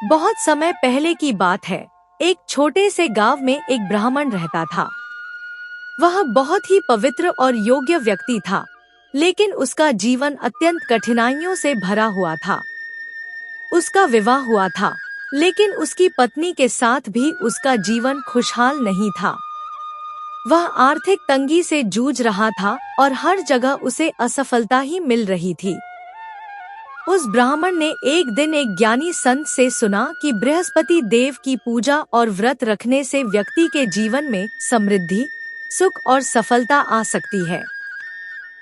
बहुत समय पहले की बात है। एक छोटे से गांव में एक ब्राह्मण रहता था। वह बहुत ही पवित्र और योग्य व्यक्ति था, लेकिन उसका जीवन अत्यंत कठिनाइयों से भरा हुआ था। उसका विवाह हुआ था, लेकिन उसकी पत्नी के साथ भी उसका जीवन खुशहाल नहीं था। वह आर्थिक तंगी से जूझ रहा था और हर जगह उसे असफलता ही मिल रही थी। उस ब्राह्मण ने एक दिन एक ज्ञानी संत से सुना कि बृहस्पति देव की पूजा और व्रत रखने से व्यक्ति के जीवन में समृद्धि, सुख और सफलता आ सकती है।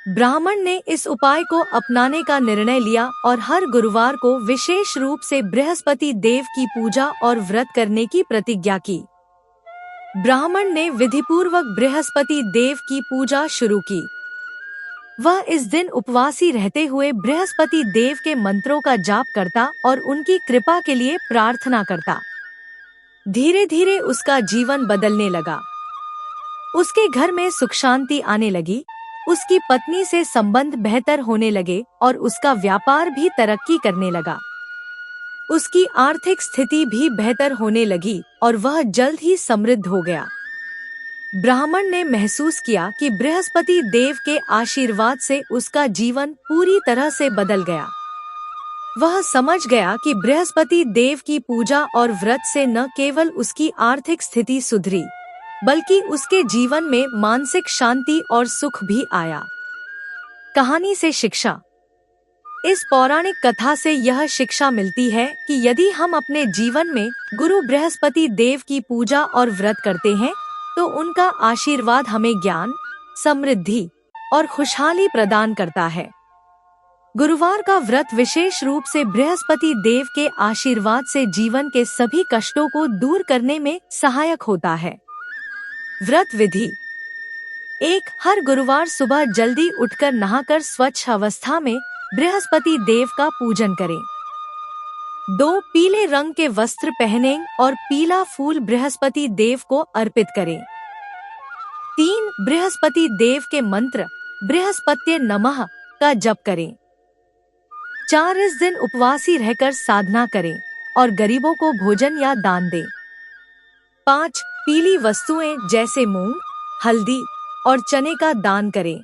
ब्राह्मण ने इस उपाय को अपनाने का निर्णय लिया और हर गुरुवार को विशेष रूप से बृहस्पति देव की पूजा और व्रत करने की प्रतिज्ञा की। ब्राह्मण ने विधिपूर्वक बृहस्पति देव की पूजा शुरू की। वह इस दिन उपवासी रहते हुए बृहस्पति देव के मंत्रों का जाप करता और उनकी कृपा के लिए प्रार्थना करता। धीरे धीरे उसका जीवन बदलने लगा। उसके घर में सुख शांति आने लगी, उसकी पत्नी से संबंध बेहतर होने लगे और उसका व्यापार भी तरक्की करने लगा। उसकी आर्थिक स्थिति भी बेहतर होने लगी और वह जल्द ही समृद्ध हो गया। ब्राह्मण ने महसूस किया कि बृहस्पति देव के आशीर्वाद से उसका जीवन पूरी तरह से बदल गया। वह समझ गया कि बृहस्पति देव की पूजा और व्रत से न केवल उसकी आर्थिक स्थिति सुधरी, बल्कि उसके जीवन में मानसिक शांति और सुख भी आया। कहानी से शिक्षा। इस पौराणिक कथा से यह शिक्षा मिलती है कि यदि हम अपने जीवन में गुरु बृहस्पति देव की पूजा और व्रत करते हैं, तो उनका आशीर्वाद हमें ज्ञान, समृद्धि और खुशहाली प्रदान करता है। गुरुवार का व्रत विशेष रूप से बृहस्पति देव के आशीर्वाद से जीवन के सभी कष्टों को दूर करने में सहायक होता है। व्रत विधि। 1. हर गुरुवार सुबह जल्दी उठकर नहाकर स्वच्छ अवस्था में बृहस्पति देव का पूजन करें। 2. पीले रंग के वस्त्र पहनें और पीला फूल बृहस्पति देव को अर्पित करें। 3. बृहस्पति देव के मंत्र बृहस्पत्ये नमः का जप करें। 4. इस दिन उपवासी रहकर साधना करें और गरीबों को भोजन या दान दें। 5. पीली वस्तुएं जैसे मूंग, हल्दी और चने का दान करें।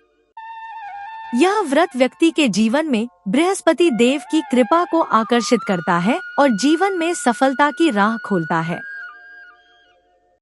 यह व्रत व्यक्ति के जीवन में बृहस्पति देव की कृपा को आकर्षित करता है और जीवन में सफलता की राह खोलता है।